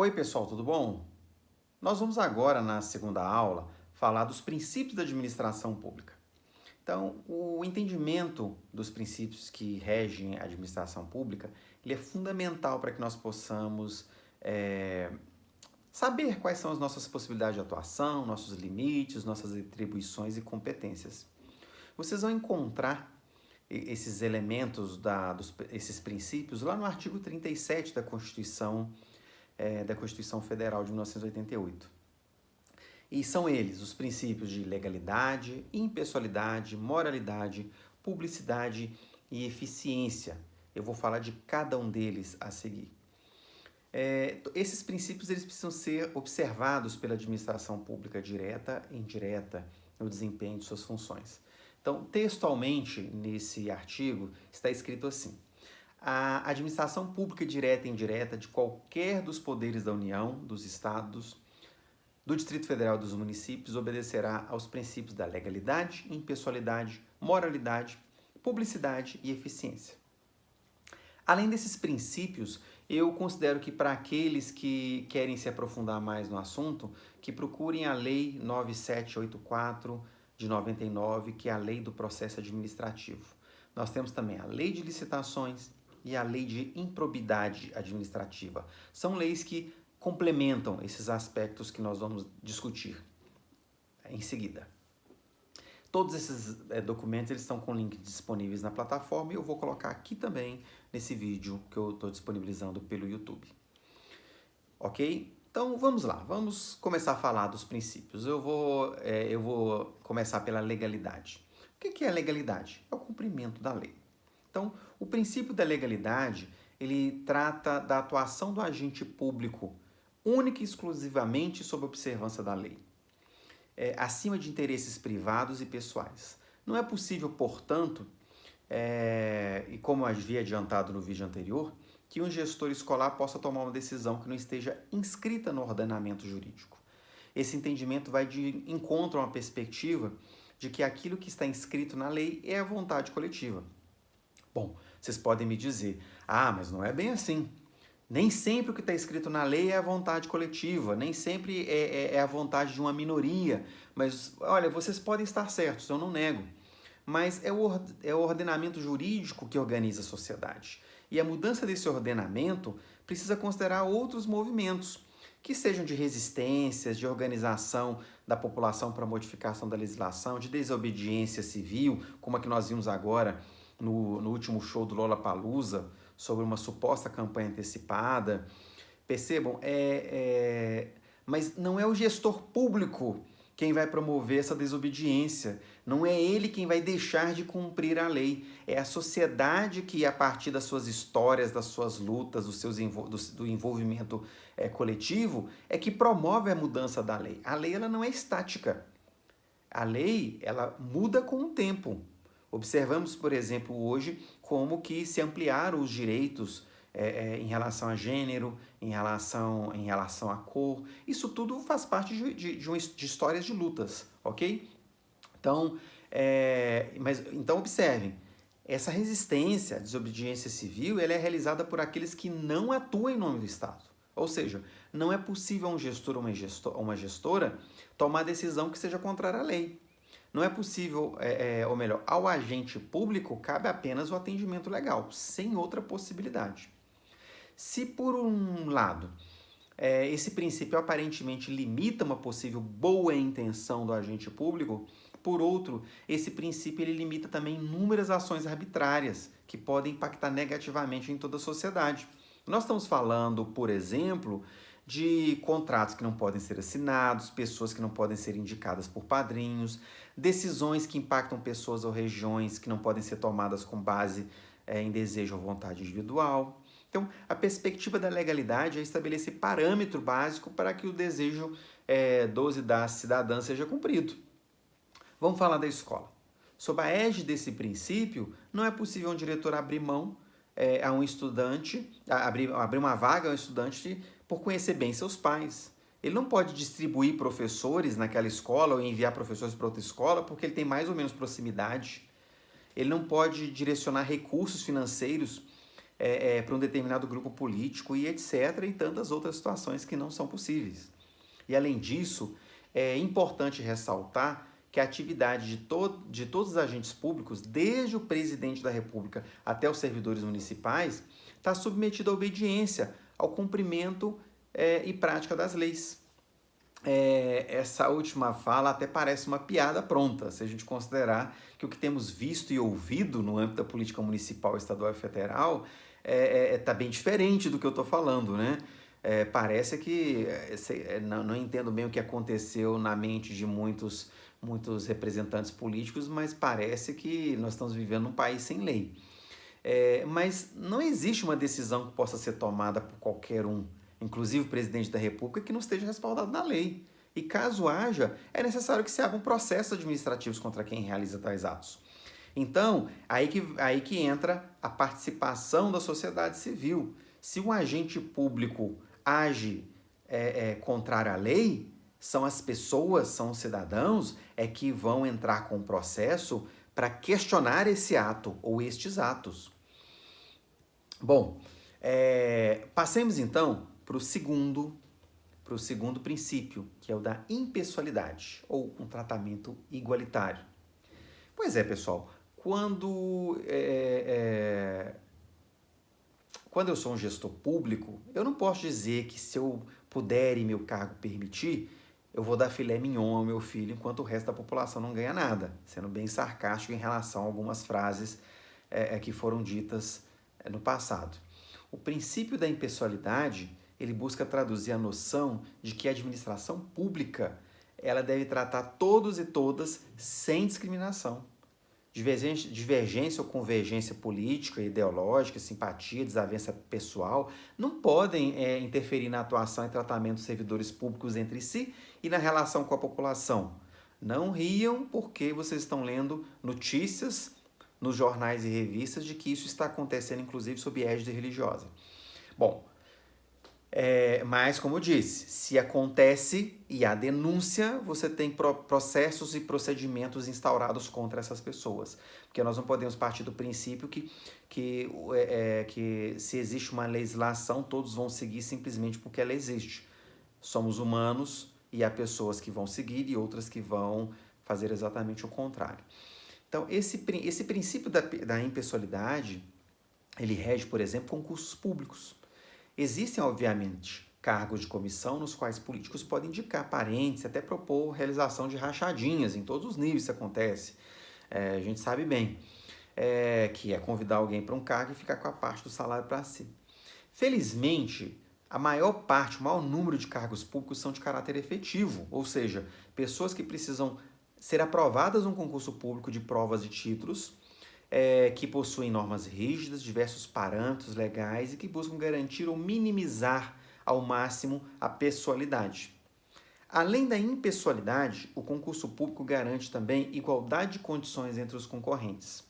Oi, pessoal, tudo bom? Nós vamos agora, na segunda aula, falar dos princípios da administração pública. Então, o entendimento dos princípios que regem a administração pública, ele é fundamental para que nós possamos saber quais são as nossas possibilidades de atuação, nossos limites, nossas atribuições e competências. Vocês vão encontrar esses elementos, esses princípios, lá no artigo 37 da Constituição Federal de 1988. E são eles os princípios de legalidade, impessoalidade, moralidade, publicidade e eficiência. Eu vou falar de cada um deles a seguir. Esses princípios eles precisam ser observados pela administração pública direta e indireta no desempenho de suas funções. Então, textualmente, nesse artigo, está escrito assim: a administração pública direta e indireta de qualquer dos poderes da União, dos Estados, do Distrito Federal e dos municípios obedecerá aos princípios da legalidade, impessoalidade, moralidade, publicidade e eficiência. Além desses princípios, eu considero que para aqueles que querem se aprofundar mais no assunto, que procurem a Lei 9784 de 99, que é a Lei do Processo Administrativo. Nós temos também a Lei de Licitações e a Lei de Improbidade Administrativa. São leis que complementam esses aspectos que nós vamos discutir em seguida. Todos esses documentos eles estão com links disponíveis na plataforma e eu vou colocar aqui também nesse vídeo que eu estou disponibilizando pelo YouTube. Ok? Então vamos lá, vamos começar a falar dos princípios. Eu vou começar pela legalidade. O que é a legalidade? É o cumprimento da lei. Então, o princípio da legalidade, ele trata da atuação do agente público única e exclusivamente sob observância da lei, acima de interesses privados e pessoais. Não é possível, portanto, e como eu havia adiantado no vídeo anterior, que um gestor escolar possa tomar uma decisão que não esteja inscrita no ordenamento jurídico. Esse entendimento vai de encontro a uma perspectiva de que aquilo que está inscrito na lei é a vontade coletiva. Bom, vocês podem me dizer, mas não é bem assim. Nem sempre o que está escrito na lei é a vontade coletiva, nem sempre é a vontade de uma minoria. Mas, olha, vocês podem estar certos, eu não nego. Mas é o ordenamento jurídico que organiza a sociedade. E a mudança desse ordenamento precisa considerar outros movimentos, que sejam de resistências, de organização da população para modificação da legislação, de desobediência civil, como a que nós vimos agora no último show do Lollapalooza, sobre uma suposta campanha antecipada. Percebam, mas não é o gestor público quem vai promover essa desobediência. Não é ele quem vai deixar de cumprir a lei. É a sociedade que, a partir das suas histórias, das suas lutas, do envolvimento coletivo, é que promove a mudança da lei. A lei ela não é estática. A lei ela muda com o tempo. Observamos, por exemplo, hoje como que se ampliaram os direitos em relação a gênero, em relação à cor. Isso tudo faz parte de histórias de lutas, ok? Então, então observem, essa resistência à desobediência civil ela é realizada por aqueles que não atuam em nome do Estado. Ou seja, não é possível um gestor ou uma gestora tomar decisão que seja contrária à lei. Não é possível, ou melhor, ao agente público cabe apenas o atendimento legal, sem outra possibilidade. Se por um lado, esse princípio aparentemente limita uma possível boa intenção do agente público, por outro, esse princípio ele limita também inúmeras ações arbitrárias que podem impactar negativamente em toda a sociedade. Nós estamos falando, por exemplo, de contratos que não podem ser assinados, pessoas que não podem ser indicadas por padrinhos, decisões que impactam pessoas ou regiões que não podem ser tomadas com base em desejo ou vontade individual. Então, a perspectiva da legalidade é estabelecer parâmetro básico para que o desejo dos e das cidadãs seja cumprido. Vamos falar da escola. Sob a égide desse princípio, não é possível um diretor abrir mão a um estudante, abrir uma vaga a um estudante por conhecer bem seus pais. Ele não pode distribuir professores naquela escola ou enviar professores para outra escola porque ele tem mais ou menos proximidade. Ele não pode direcionar recursos financeiros para um determinado grupo político e etc. E tantas outras situações que não são possíveis. E além disso, é importante ressaltar que a atividade de todos os agentes públicos, desde o presidente da República até os servidores municipais, está submetida à obediência, ao cumprimento e prática das leis. Essa última fala até parece uma piada pronta, se a gente considerar que o que temos visto e ouvido no âmbito da política municipal, estadual e federal está bem diferente do que eu estou falando, né? Parece que não entendo bem o que aconteceu na mente de muitos representantes políticos, mas parece que nós estamos vivendo num país sem lei. Mas não existe uma decisão que possa ser tomada por qualquer um, inclusive o presidente da República, que não esteja respaldado na lei. E caso haja, é necessário que se abram processos administrativos contra quem realiza tais atos. Então, aí que entra a participação da sociedade civil. Se um agente público age contrário à lei, são as pessoas, são os cidadãos que vão entrar com o processo para questionar esse ato ou estes atos. Bom, passemos então para o segundo princípio, que é o da impessoalidade, ou um tratamento igualitário. Pois é, pessoal, quando eu sou um gestor público, eu não posso dizer que se eu puder e meu cargo permitir, eu vou dar filé mignon ao meu filho enquanto o resto da população não ganha nada, sendo bem sarcástico em relação a algumas frases que foram ditas no passado. O princípio da impessoalidade, ele busca traduzir a noção de que a administração pública ela deve tratar todos e todas sem discriminação. Divergência ou convergência política, ideológica, simpatia, desavença pessoal não podem interferir na atuação e tratamento dos servidores públicos entre si e na relação com a população. Não riam porque vocês estão lendo notícias nos jornais e revistas de que isso está acontecendo, inclusive, sob égide religiosa. Bom, mas, como eu disse, se acontece e há denúncia, você tem processos e procedimentos instaurados contra essas pessoas. Porque nós não podemos partir do princípio que se existe uma legislação, todos vão seguir simplesmente porque ela existe. Somos humanos e há pessoas que vão seguir e outras que vão fazer exatamente o contrário. Então, esse princípio da impessoalidade, ele rege, por exemplo, concursos públicos. Existem, obviamente, cargos de comissão nos quais políticos podem indicar parentes, até propor realização de rachadinhas, em todos os níveis isso acontece. A gente sabe bem que é convidar alguém para um cargo e ficar com a parte do salário para si. Felizmente, a maior maior número de cargos públicos são de caráter efetivo, ou seja, pessoas que precisam ser aprovadas num concurso público de provas e títulos, que possuem normas rígidas, diversos parâmetros legais e que buscam garantir ou minimizar ao máximo a pessoalidade. Além da impessoalidade, o concurso público garante também igualdade de condições entre os concorrentes.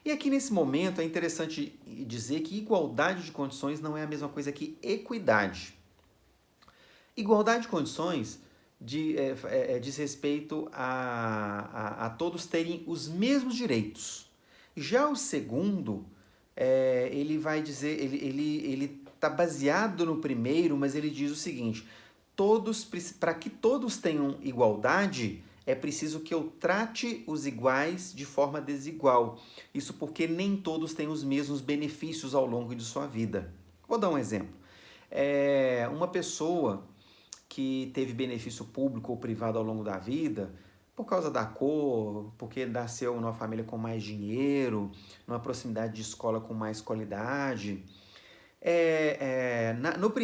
E aqui nesse momento é interessante dizer que igualdade de condições não é a mesma coisa que equidade. Igualdade de condições diz respeito a todos terem os mesmos direitos. Já o segundo, ele vai dizer, ele está baseado no primeiro, mas ele diz o seguinte: para que todos tenham igualdade, é preciso que eu trate os iguais de forma desigual. Isso porque nem todos têm os mesmos benefícios ao longo de sua vida. Vou dar um exemplo. Uma pessoa que teve benefício público ou privado ao longo da vida, por causa da cor, porque nasceu numa família com mais dinheiro, numa proximidade de escola com mais qualidade,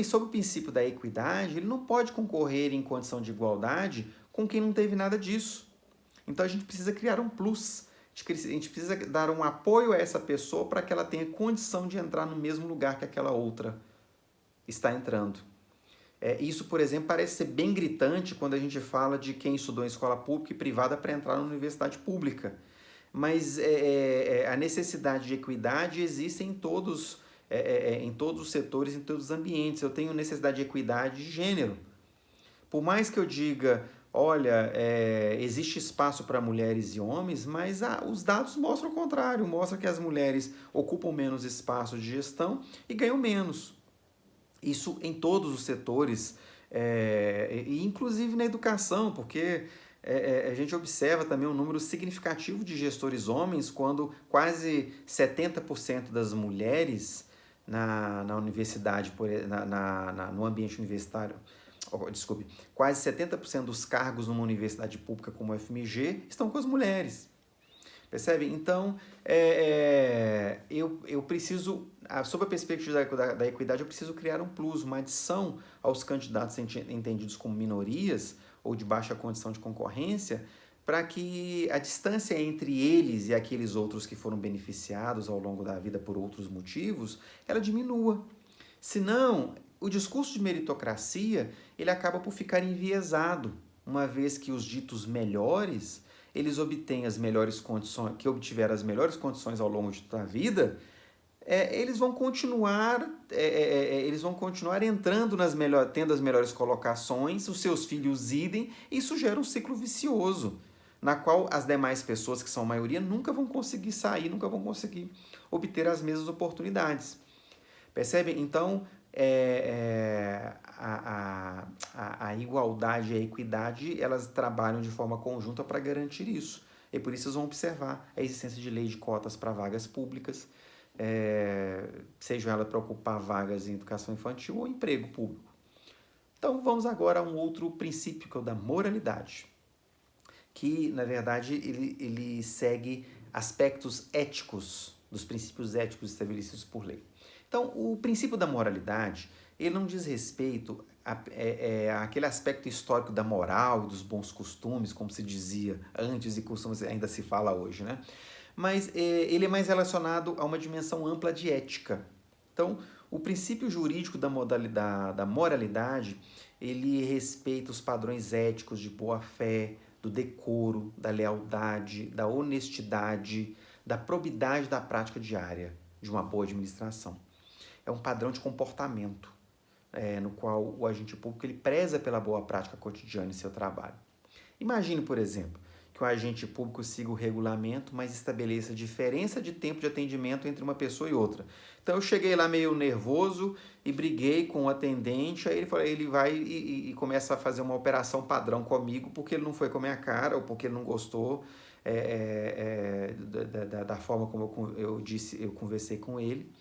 sob o princípio da equidade, ele não pode concorrer em condição de igualdade com quem não teve nada disso. Então a gente precisa criar um plus, a gente precisa dar um apoio a essa pessoa para que ela tenha condição de entrar no mesmo lugar que aquela outra está entrando. Isso, por exemplo, parece ser bem gritante quando a gente fala de quem estudou em escola pública e privada para entrar na universidade pública. Mas a necessidade de equidade existe em todos os setores, em todos os ambientes. Eu tenho necessidade de equidade de gênero. Por mais que eu diga, olha, existe espaço para mulheres e homens, mas os dados mostram o contrário, mostra que as mulheres ocupam menos espaço de gestão e ganham menos. Isso em todos os setores, e inclusive na educação, porque a gente observa também um número significativo de gestores homens, quando quase 70% das mulheres na universidade, no ambiente universitário, desculpe, quase 70% dos cargos numa universidade pública como a FMG estão com as mulheres. Percebe? Então, eu preciso, sob a perspectiva da equidade, eu preciso criar um plus, uma adição aos candidatos entendidos como minorias ou de baixa condição de concorrência, para que a distância entre eles e aqueles outros que foram beneficiados ao longo da vida por outros motivos, ela diminua. Senão, o discurso de meritocracia, ele acaba por ficar enviesado, uma vez que os ditos melhores, eles obtêm as melhores condições, que obtiveram as melhores condições ao longo de toda a vida, eles vão continuar entrando tendo as melhores colocações, os seus filhos idem, e isso gera um ciclo vicioso, na qual as demais pessoas, que são a maioria, nunca vão conseguir sair, nunca vão conseguir obter as mesmas oportunidades. Percebem? Então, a igualdade e a equidade, elas trabalham de forma conjunta para garantir isso. E por isso vocês vão observar a existência de lei de cotas para vagas públicas, seja ela para ocupar vagas em educação infantil ou emprego público. Então, vamos agora a um outro princípio, que é o da moralidade, que, na verdade, ele segue aspectos éticos, dos princípios éticos estabelecidos por lei. Então, o princípio da moralidade, ele não diz respeito àquele aspecto histórico da moral e dos bons costumes, como se dizia antes e ainda se fala hoje, né? Mas ele é mais relacionado a uma dimensão ampla de ética. Então, o princípio jurídico da moralidade, ele respeita os padrões éticos de boa-fé, do decoro, da lealdade, da honestidade, da probidade da prática diária de uma boa administração. É um padrão de comportamento, no qual o agente público ele preza pela boa prática cotidiana em seu trabalho. Imagine, por exemplo, que o agente público siga o regulamento, mas estabeleça diferença de tempo de atendimento entre uma pessoa e outra. Então, eu cheguei lá meio nervoso e briguei com o atendente, aí ele vai e começa a fazer uma operação padrão comigo, porque ele não foi com a minha cara, ou porque ele não gostou da forma como eu conversei com ele.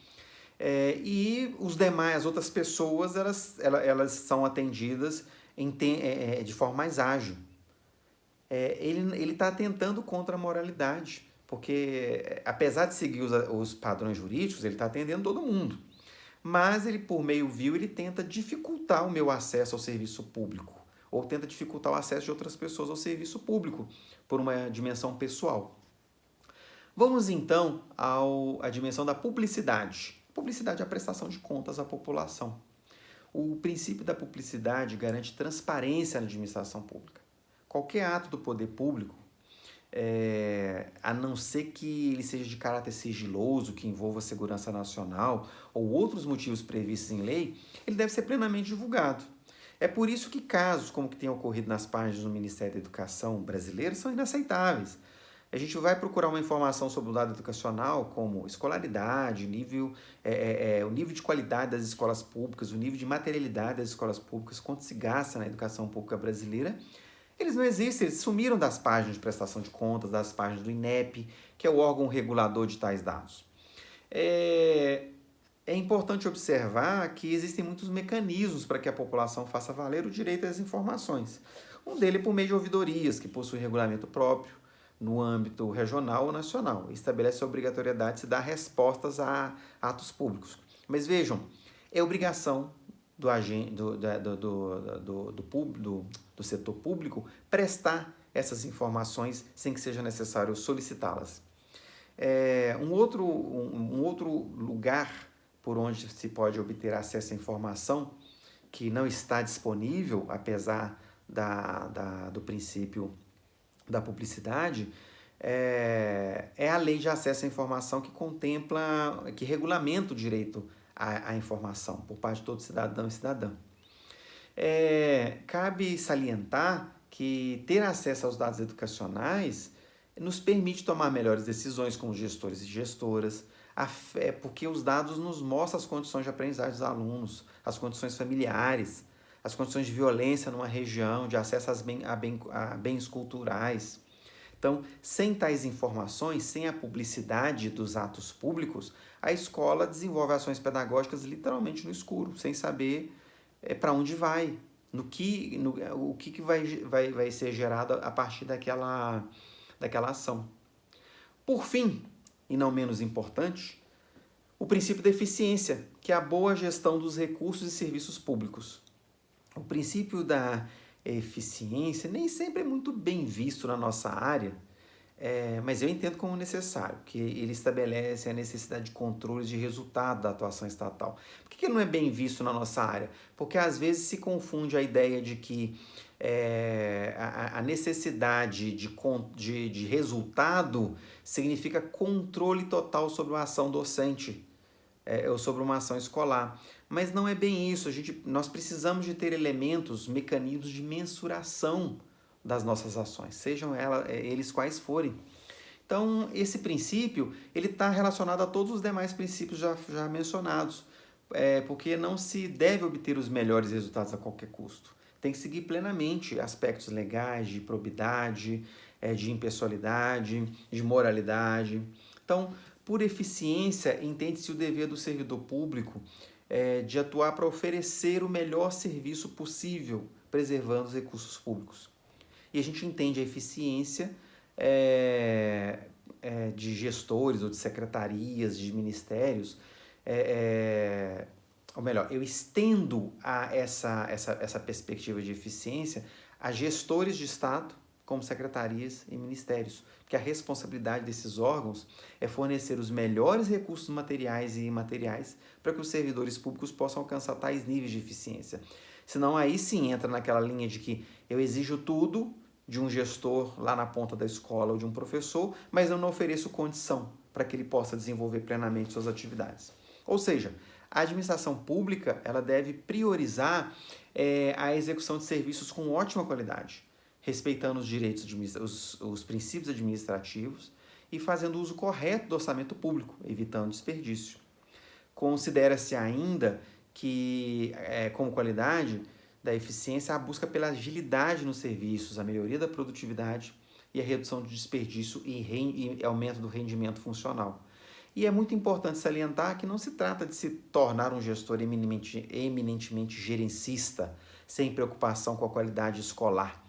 E as outras pessoas, elas são atendidas de forma mais ágil. Ele está atentando contra a moralidade, porque apesar de seguir os padrões jurídicos, ele está atendendo todo mundo. Mas ele, por meio vil, ele tenta dificultar o meu acesso ao serviço público, ou tenta dificultar o acesso de outras pessoas ao serviço público, por uma dimensão pessoal. Vamos então à dimensão da publicidade. Publicidade é a prestação de contas à população. O princípio da publicidade garante transparência na administração pública. Qualquer ato do poder público, a não ser que ele seja de caráter sigiloso, que envolva a segurança nacional ou outros motivos previstos em lei, ele deve ser plenamente divulgado. É por isso que casos como que tem ocorrido nas páginas do Ministério da Educação brasileiro são inaceitáveis. A gente vai procurar uma informação sobre o dado educacional, como escolaridade, o nível de qualidade das escolas públicas, o nível de materialidade das escolas públicas, quanto se gasta na educação pública brasileira. Eles não existem, eles sumiram das páginas de prestação de contas, das páginas do INEP, que é o órgão regulador de tais dados. É importante observar que existem muitos mecanismos para que a população faça valer o direito às informações. Um deles é por meio de ouvidorias, que possui regulamento próprio no âmbito regional ou nacional. Estabelece a obrigatoriedade de se dar respostas a atos públicos. Mas vejam, é obrigação do setor público prestar essas informações sem que seja necessário solicitá-las. Um outro lugar por onde se pode obter acesso à informação que não está disponível, apesar do princípio da publicidade, é a lei de acesso à informação, que regulamenta o direito à informação por parte de todo cidadão e cidadã. Cabe salientar que ter acesso aos dados educacionais nos permite tomar melhores decisões como gestores e gestoras, porque os dados nos mostram as condições de aprendizagem dos alunos, as condições familiares, as condições de violência numa região, de acesso a bens culturais. Então, sem tais informações, sem a publicidade dos atos públicos, a escola desenvolve ações pedagógicas literalmente no escuro, sem saber para onde vai, o que vai ser gerado a partir daquela ação. Por fim, e não menos importante, o princípio da eficiência, que é a boa gestão dos recursos e serviços públicos. O princípio da eficiência nem sempre é muito bem visto na nossa área, mas eu entendo como necessário, que ele estabelece a necessidade de controles de resultado da atuação estatal. Por que ele não é bem visto na nossa área? Porque às vezes se confunde a ideia de que a necessidade de resultado significa controle total sobre uma ação docente ou sobre uma ação escolar. Mas não é bem isso. Nós precisamos de ter elementos, mecanismos de mensuração das nossas ações, sejam eles quais forem. Então, esse princípio ele está relacionado a todos os demais princípios já mencionados, porque não se deve obter os melhores resultados a qualquer custo. Tem que seguir plenamente aspectos legais, de probidade, de impessoalidade, de moralidade. Então, por eficiência, entende-se o dever do servidor público de atuar para oferecer o melhor serviço possível, preservando os recursos públicos. E a gente entende a eficiência de gestores ou de secretarias, de ministérios, ou melhor, eu estendo essa perspectiva de eficiência a gestores de Estado, como secretarias e ministérios, porque a responsabilidade desses órgãos é fornecer os melhores recursos materiais e imateriais para que os servidores públicos possam alcançar tais níveis de eficiência. Senão aí sim entra naquela linha de que eu exijo tudo de um gestor lá na ponta da escola ou de um professor, mas eu não ofereço condição para que ele possa desenvolver plenamente suas atividades. Ou seja, a administração pública ela deve priorizar a execução de serviços com ótima qualidade, respeitando os direitos, os princípios administrativos e fazendo uso correto do orçamento público, evitando desperdício. Considera-se ainda que, como qualidade da eficiência, a busca pela agilidade nos serviços, a melhoria da produtividade e a redução de desperdício e aumento do rendimento funcional. E é muito importante salientar que não se trata de se tornar um gestor eminentemente gerencista, sem preocupação com a qualidade escolar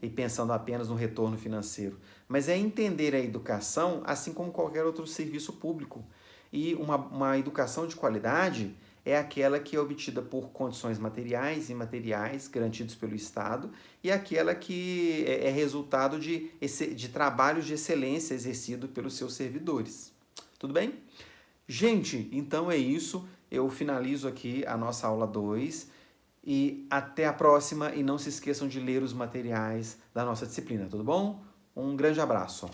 e pensando apenas no retorno financeiro, mas é entender a educação assim como qualquer outro serviço público. E uma educação de qualidade é aquela que é obtida por condições materiais e imateriais garantidos pelo Estado e aquela que é resultado de trabalhos de excelência exercido pelos seus servidores. Tudo bem? Gente, então é isso. Eu finalizo aqui a nossa aula 2 e até a próxima. E não se esqueçam de ler os materiais da nossa disciplina, tudo bom? Um grande abraço.